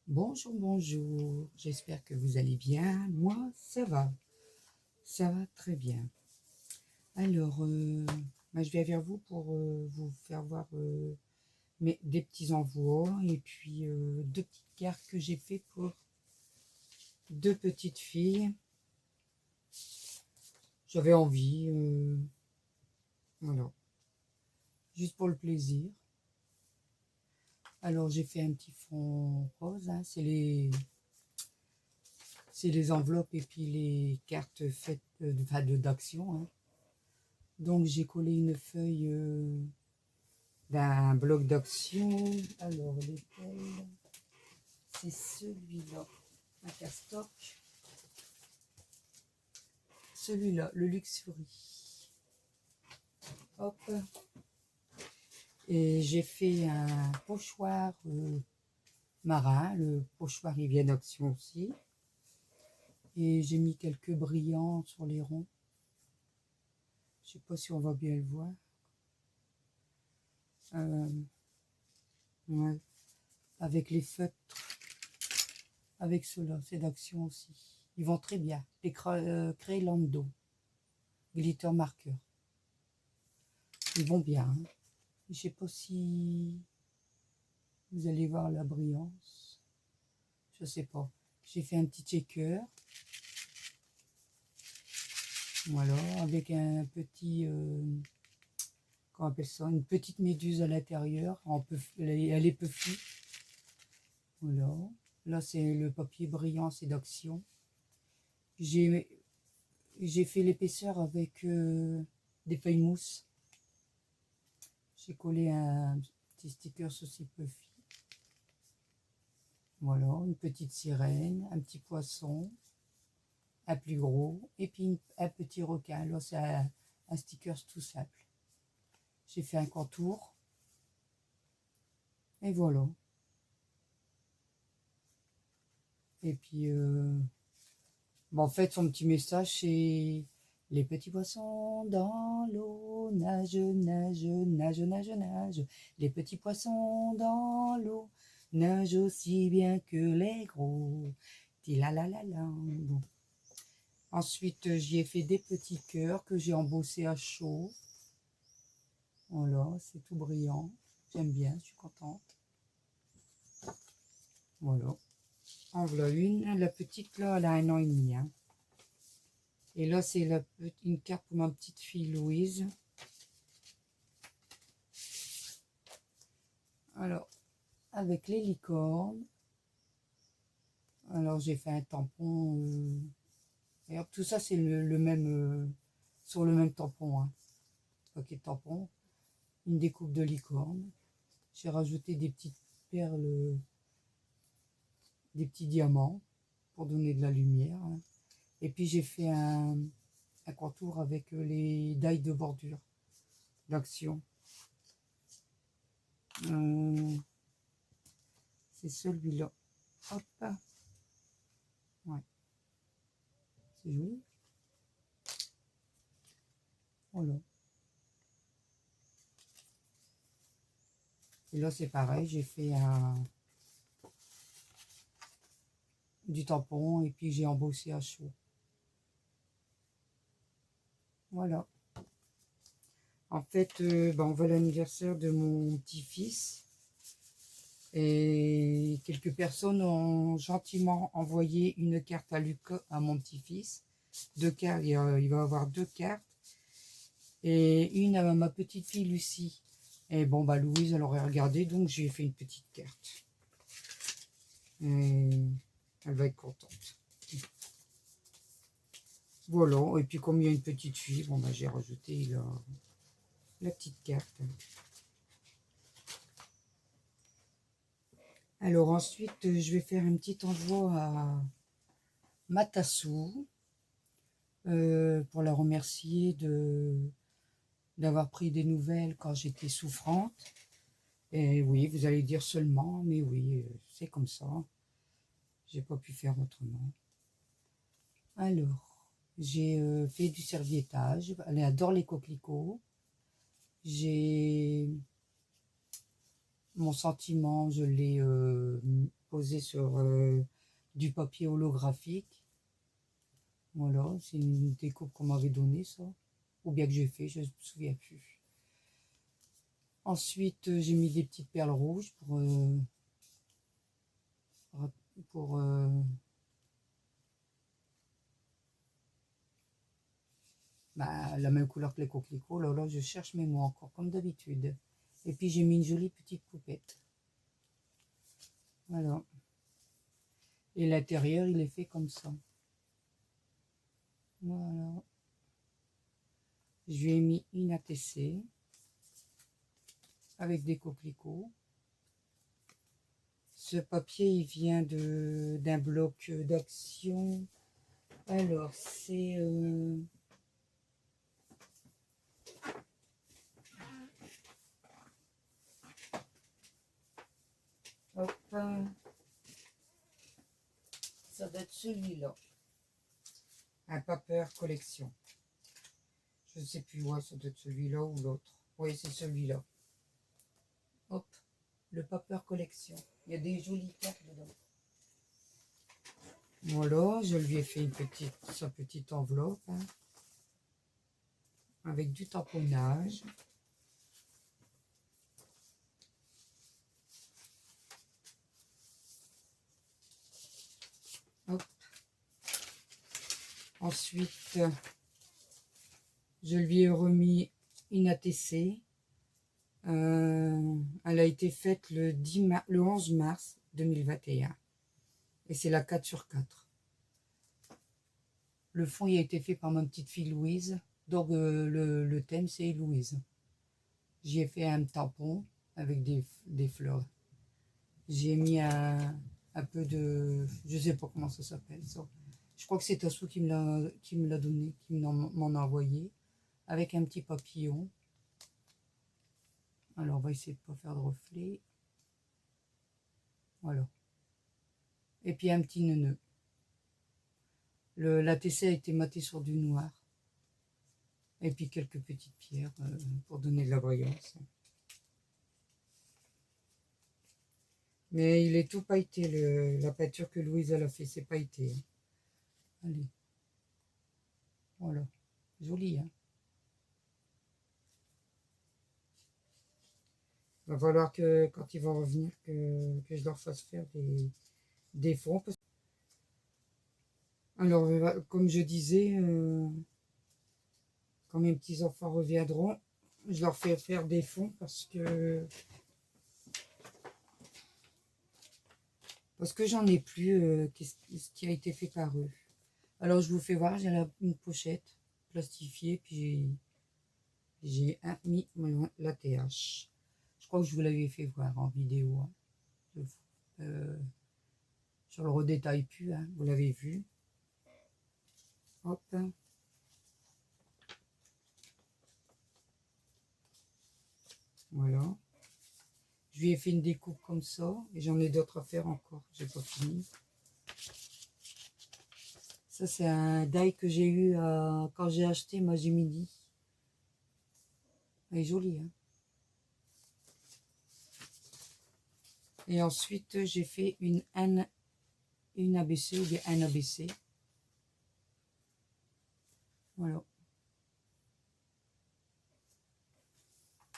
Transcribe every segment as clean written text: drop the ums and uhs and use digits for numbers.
Bonjour, bonjour. J'espère que vous allez bien. Moi, ça va. Ça va très bien. Alors, je viens vers vous pour vous faire voir des petits envois et puis deux petites cartes que j'ai fait pour deux petites filles. J'avais envie, voilà, juste pour le plaisir. Alors, j'ai fait un petit fond rose, hein, c'est les enveloppes et puis les cartes faites d'action, hein. Donc j'ai collé une feuille d'un bloc d'action. Alors lequel? C'est celui-là, un castoc. Celui-là, le Luxury. Hop. Et j'ai fait un pochoir marin. Le pochoir il vient d'action aussi. Et j'ai mis quelques brillants sur les ronds. Je sais pas si on va bien le voir. Ouais. Avec les feutres. Avec ceux-là, c'est d'action aussi. Ils vont très bien. Les Crayolando, glitter marker. Ils vont bien, hein. Je sais pas si vous allez voir la brillance. Je sais pas. J'ai fait un petit checker. Voilà, avec un petit, comment on appelle ça, une petite méduse à l'intérieur. Elle est puffy. Voilà. Là, c'est le papier brillant, c'est d'action. J'ai j'ai fait l'épaisseur avec des feuilles mousse. J'ai collé un petit sticker aussi puffy. Voilà, une petite sirène, un petit poisson, un plus gros, et puis un petit requin. Là, c'est un sticker tout simple. J'ai fait un contour, et voilà. Et puis, en fait, son petit message, c'est les petits poissons dans l'eau, nage, nage, nage, nage, nage. Les petits poissons dans l'eau nagent aussi bien que les gros. La la la la. Bon. Ensuite, j'y ai fait des petits cœurs que j'ai embossés à chaud. Voilà, c'est tout brillant. J'aime bien, je suis contente. Voilà. En voilà une. La petite, là, elle a 1 an et demi, hein. Et là, c'est une carte pour ma petite fille Louise. Alors, avec les licornes. Alors, j'ai fait un tampon. Et hop, tout ça, c'est le même, sur le même tampon, hein. Paquet de tampons. Une découpe de licorne. J'ai rajouté des petites perles, des petits diamants pour donner de la lumière, hein. Et puis, j'ai fait un contour avec les dailles de bordure d'action. C'est celui-là. Hop. Ouais. C'est joli. Voilà. Et là, c'est pareil. J'ai fait du tampon et puis j'ai embossé à chaud. Voilà. En fait, on va à l'anniversaire de mon petit-fils. Et quelques personnes ont gentiment envoyé une carte à Lucas, à mon petit-fils. Deux cartes, il va avoir deux cartes. Et une à ma petite fille Lucie. Et bon, Louise, elle aurait regardé, donc j'ai fait une petite carte. Et elle va être contente. Voilà, et puis comme il y a une petite fille, j'ai rajouté la petite carte. Alors ensuite, je vais faire un petit envoi à Matassou pour la remercier d'avoir pris des nouvelles quand j'étais souffrante. Et oui, vous allez dire seulement, mais oui, c'est comme ça. J'ai pas pu faire autrement. Alors, j'ai fait du serviettage. Elle adore les coquelicots. J'ai mon sentiment, je l'ai poser sur du papier holographique. Voilà, c'est une découpe qu'on m'avait donnée, ça. Ou bien que j'ai fait, je ne me souviens plus. Ensuite, j'ai mis des petites perles rouges pour la même couleur que les coquelicots. Là, je cherche mes mots encore, comme d'habitude. Et puis, j'ai mis une jolie petite poupette. Voilà. Et l'intérieur, il est fait comme ça. Voilà. Je lui ai mis une ATC avec des coquelicots. Ce papier, il vient d'un bloc d'Action. Alors, c'est... hop, ça doit être celui-là. Un paper collection. Je ne sais plus, ouais, ça doit être celui-là ou l'autre. Oui, c'est celui-là. Hop, le paper collection. Il y a des jolies cartes dedans. Voilà, je lui ai fait sa petite enveloppe hein, avec du tamponnage. Hop. Ensuite, je lui ai remis une ATC. Elle a été faite le 11 mars 2021. Et c'est la 4/4. Le fond il a été fait par ma petite fille Louise. Donc le thème c'est Louise. J'y ai fait un tampon avec des fleurs. J'ai mis un peu de... Je sais pas comment ça s'appelle ça. Je crois que c'est Tassou qui me l'a donné, qui m'en a envoyé. Avec un petit papillon. Alors on va essayer de ne pas faire de reflet. Voilà. Et puis un petit nœud. La TC a été matée sur du noir. Et puis quelques petites pierres pour donner de la brillance. Mais il est tout pailleté, la peinture que Louise elle a fait, c'est pailleté. Hein. Allez. Voilà. Joli, hein. Il va falloir que quand ils vont revenir, que je leur fasse faire des fonds. Alors, comme je disais, quand mes petits-enfants reviendront, je leur fais faire des fonds parce que j'en ai plus ce qui a été fait par eux. Alors, je vous fais voir, j'ai une pochette plastifiée, puis j'ai mis la TH. Je crois que je vous l'avais fait voir en vidéo. Hein. Je le redétaille plus, hein, vous l'avez vu. Hop. Voilà. Je lui ai fait une découpe comme ça. Et j'en ai d'autres à faire encore. J'ai pas fini. Ça, c'est un die que j'ai eu quand j'ai acheté ma Gemini. Elle est jolie, hein. Et ensuite, j'ai fait une ABC ou bien un ABC. Voilà.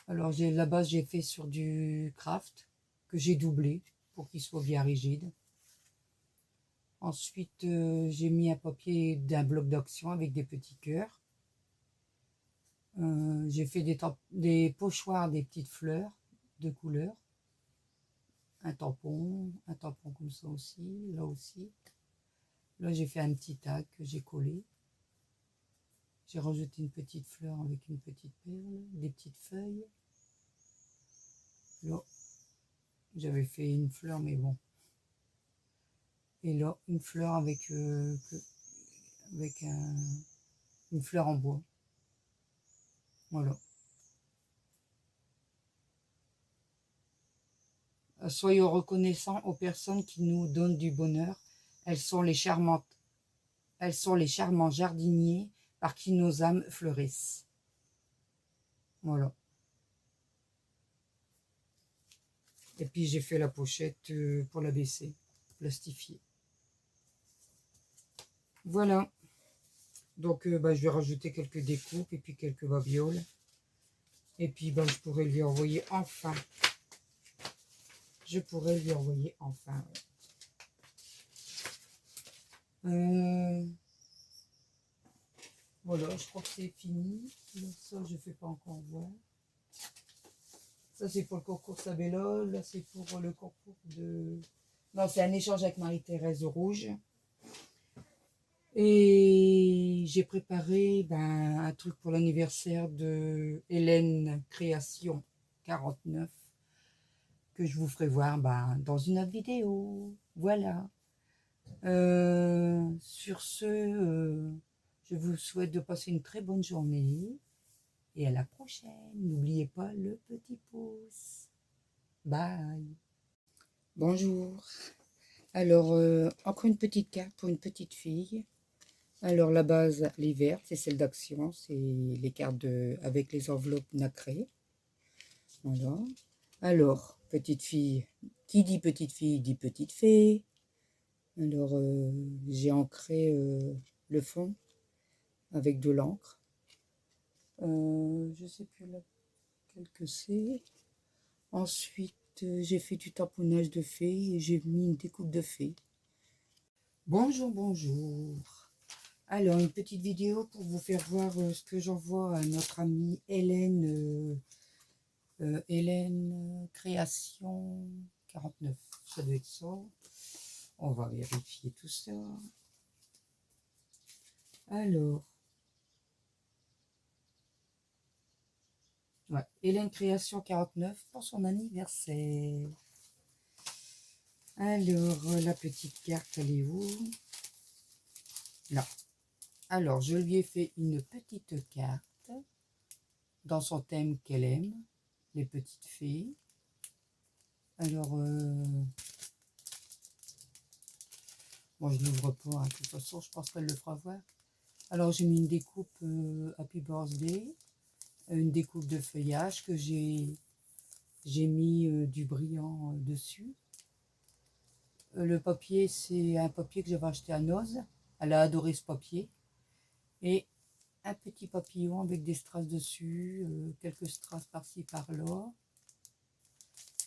Alors, la base, j'ai fait sur du craft que j'ai doublé pour qu'il soit bien rigide. Ensuite, j'ai mis un papier d'un bloc d'action avec des petits cœurs. J'ai fait des pochoirs, des petites fleurs de couleur. Un tampon comme ça aussi, là aussi. Là, j'ai fait un petit tag que j'ai collé. J'ai rajouté une petite fleur avec une petite perle, des petites feuilles. Là, j'avais fait une fleur, mais bon. Et là, une fleur avec une fleur en bois. Voilà. Soyons reconnaissants aux personnes qui nous donnent du bonheur. Elles sont les charmants jardiniers par qui nos âmes fleurissent. Voilà. Et puis j'ai fait la pochette pour la baisser. plastifié. Voilà. Donc je vais rajouter quelques découpes et puis quelques babioles. Et puis je pourrais lui envoyer enfin. Je pourrais lui envoyer enfin. Voilà, je crois que c'est fini. Ça, je ne fais pas encore voir. Ça, c'est pour le concours Sabella. Là, c'est pour le concours de... Non, c'est un échange avec Marie-Thérèse Rouge. Et j'ai préparé un truc pour l'anniversaire de Hélène Création 49 que je vous ferai voir dans une autre vidéo. Voilà. Sur ce, je vous souhaite de passer une très bonne journée et à la prochaine. N'oubliez pas le petit pouce. Bye. Bonjour. Alors, encore une petite carte pour une petite fille. Alors, la base, elle est verte, c'est celle d'Action. C'est les cartes avec les enveloppes nacrées. Voilà. Alors, petite fille, qui dit petite fée. Alors, j'ai ancré le fond avec de l'encre. Je ne sais plus laquelle que c'est. Ensuite, j'ai fait du tamponnage de fée et j'ai mis une découpe de fée. Bonjour, bonjour. Alors, une petite vidéo pour vous faire voir ce que j'envoie à notre amie Hélène. Hélène Création 49. Ça doit être ça. On va vérifier tout ça. Alors. Ouais, Hélène Création 49 pour son anniversaire. Alors, la petite carte, elle est où? Là. Alors, je lui ai fait une petite carte dans son thème qu'elle aime, les petites fées. Alors, bon, je ne l'ouvre pas, hein. De toute façon, je pense qu'elle le fera voir. Alors, j'ai mis une découpe Happy Birthday, une découpe de feuillage que j'ai mis du brillant dessus. Le papier, c'est un papier que j'avais acheté à Noz. Elle a adoré ce papier. Et un petit papillon avec des strass dessus, quelques strass par-ci par-là.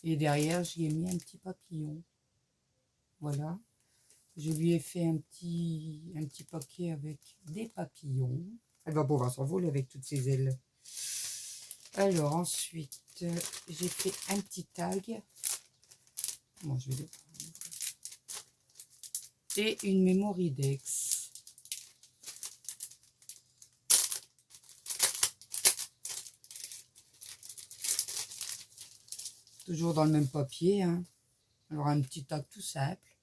Et derrière, j'y ai mis un petit papillon. Voilà. Je lui ai fait un petit paquet avec des papillons. Elle va pouvoir s'envoler avec toutes ses ailes. Alors ensuite, j'ai fait un petit tag. Bon, je vais le... Et une Mémoridex. Toujours dans le même papier. Hein. Alors un petit tag tout simple.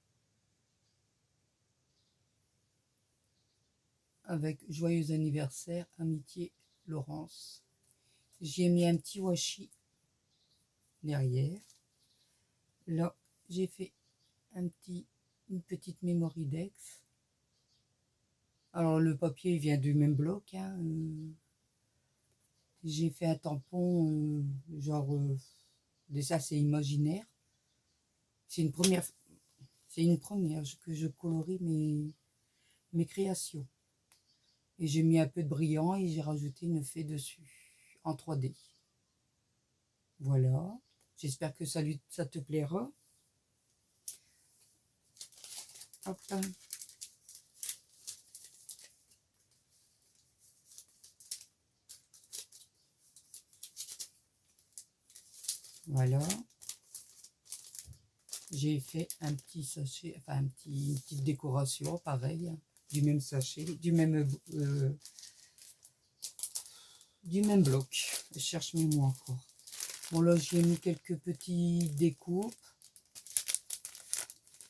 Avec joyeux anniversaire, amitié, Laurence. J'y ai mis un petit washi derrière. Là, j'ai fait une petite Mémoridex. Alors le papier il vient du même bloc. Hein. J'ai fait un tampon, déjà c'est imaginaire. C'est une première que je colorie mes créations. Et j'ai mis un peu de brillant et j'ai rajouté une fée dessus en 3D. Voilà. J'espère que ça te plaira. Hop. Voilà. J'ai fait un petit sachet, enfin une petite décoration, pareil, du même sachet, du même bloc. Je cherche mes mots encore. Bon là, j'ai mis quelques petits découpes,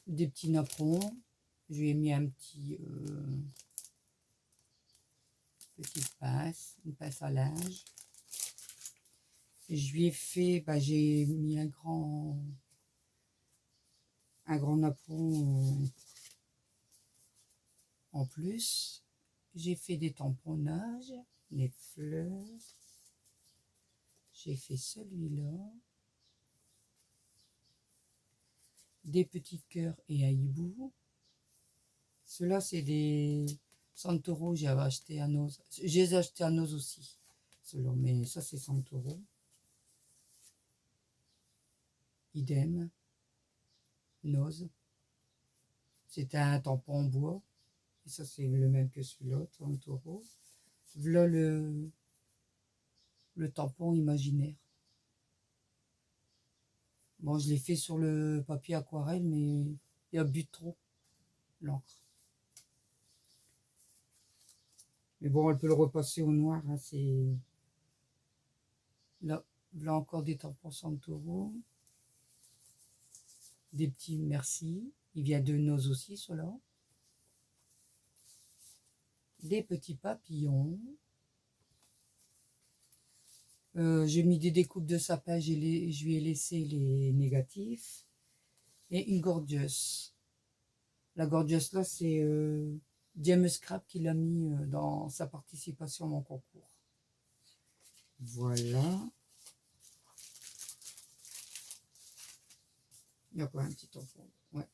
des petits napperons. Je lui ai mis un petit petite pince, une pince à linge. Et je lui ai fait, j'ai mis un grand napperon en plus. J'ai fait des tamponnages, les fleurs. J'ai fait celui-là. des petits cœurs et à hibou. Ceux-là, c'est des Santoro, j'avais acheté à Noz. Je les ai achetés à Noz aussi, ceux-là, mais ça, c'est Santoro. Idem, Noz. C'était un tampon en bois. Et ça, c'est le même que celui-là, Santoro. Voilà le tampon imaginaire. Bon, je l'ai fait sur le papier aquarelle, mais il y a bu trop l'encre. Mais bon, elle peut le repasser au noir. Hein, c'est là, là encore des tampons Santoro. Des petits merci. Il vient de Noz aussi, ceux-là. Des petits papillons. J'ai mis des découpes de sapin, je lui ai laissé les négatifs. Et une gorgeous. La gorgeous là, c'est James Scrap qui l'a mis dans sa participation à mon concours. Voilà. Il y a quoi, un petit tampon? Ouais,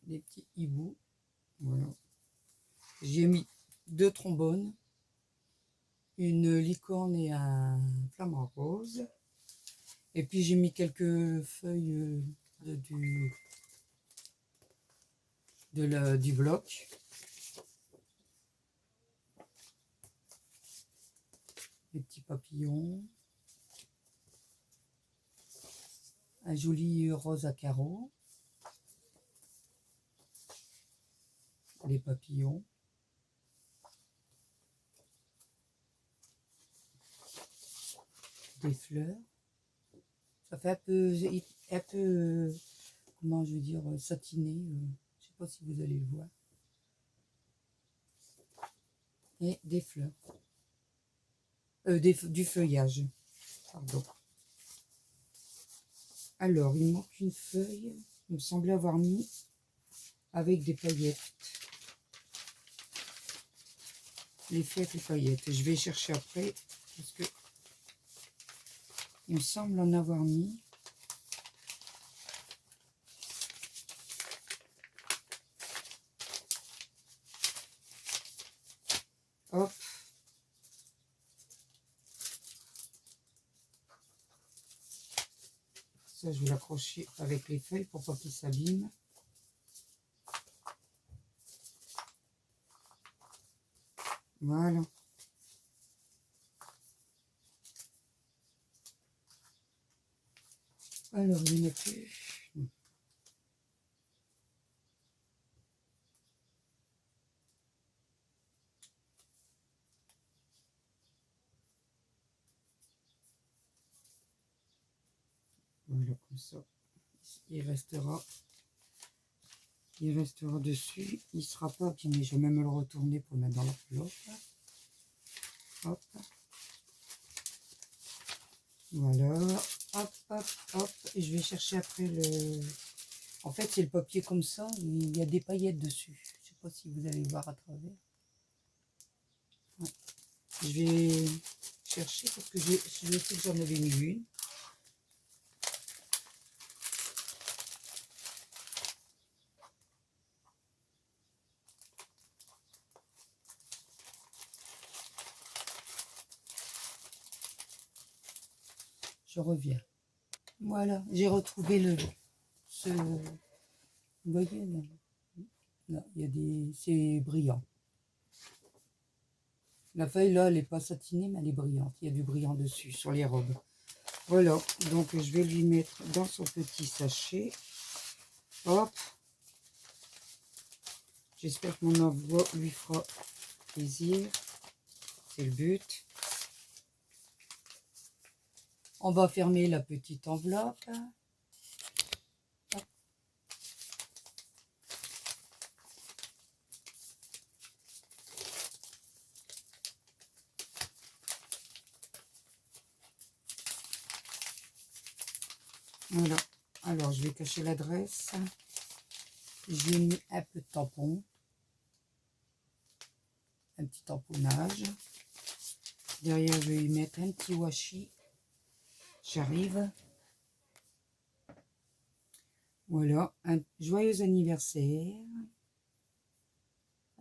des petits hiboux. Voilà. J'ai mis 2 trombones, une licorne et un flamant rose. Et puis j'ai mis quelques feuilles du bloc. Des petits papillons. Un joli rose à carreaux. Des papillons. Des fleurs. Ça fait un peu comment je veux dire, satiné. Je sais pas si vous allez le voir. Et des fleurs. Du feuillage. Pardon. Alors, il manque une feuille. Il me semblait avoir mis avec des paillettes. Les feuilles et paillettes. Je vais chercher après. Parce que il me semble en avoir mis. Hop. Ça, je vais l'accrocher avec les feuilles pour pas qu'il s'abîme. Voilà. Alors, il n'y en a plus. Voilà, comme ça. Il restera dessus. Il ne sera pas abîmé. Je vais même le retourner pour le mettre dans l'enveloppe. Hop. Voilà. Hop, hop, hop. Et je vais chercher après le... En fait, c'est le papier comme ça. Il y a des paillettes dessus. Je ne sais pas si vous allez voir à travers. Ouais. Je vais chercher parce que je sais que j'en avais mis une. Je reviens. Voilà, j'ai retrouvé vous voyez, là, il y a c'est brillant. La feuille là, elle n'est pas satinée, mais elle est brillante. Il y a du brillant dessus, sur les robes. Voilà, donc je vais lui mettre dans son petit sachet. Hop. J'espère que mon envoi lui fera plaisir. C'est le but. On va fermer la petite enveloppe. Hop. Voilà. Alors, je vais cacher l'adresse. J'ai mis un peu de tampon. Un petit tamponnage. Derrière, je vais lui mettre un petit washi. J'arrive. Voilà, un joyeux anniversaire.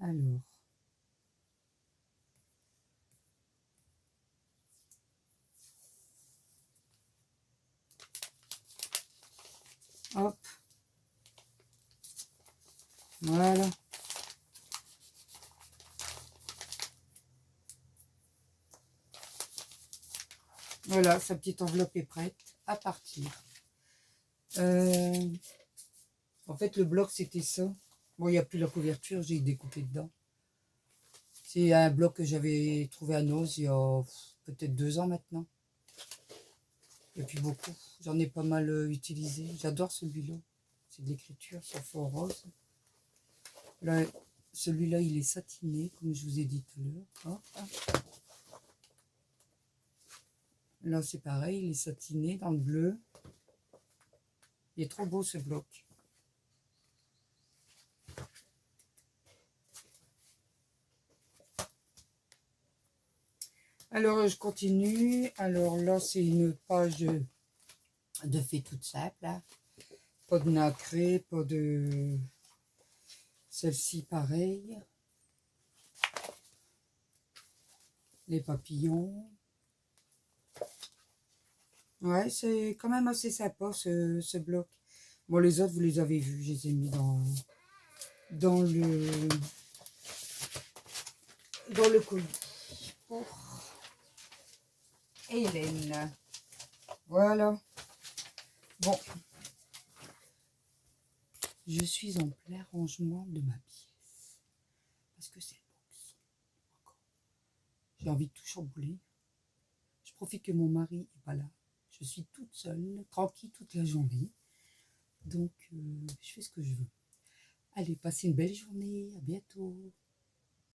Alors, hop, voilà. Voilà, sa petite enveloppe est prête à partir. En fait, le bloc, c'était ça. Bon, il n'y a plus la couverture, j'ai découpé dedans. C'est un bloc que j'avais trouvé à Noz il y a peut-être 2 ans maintenant. Et puis beaucoup. J'en ai pas mal utilisé. J'adore celui-là. C'est de l'écriture sur fond rose. Là, celui-là, il est satiné, comme je vous ai dit tout à l'heure. Là, c'est pareil, il est satiné dans le bleu. Il est trop beau ce bloc. Alors, je continue. Alors là, c'est une page de fées toute simple. Hein. Pas de nacré, pas de... Celle-ci, pareil. Les papillons. Ouais, c'est quand même assez sympa ce bloc. Bon, les autres, vous les avez vus. Je les ai mis dans le colis. Pour Hélène. Voilà. Bon. Je suis en plein rangement de ma pièce. Parce que c'est le box. J'ai envie de tout chambouler. Je profite que mon mari n'est pas là. Je suis toute seule, tranquille toute la journée. Donc, je fais ce que je veux. Allez, passez une belle journée. À bientôt.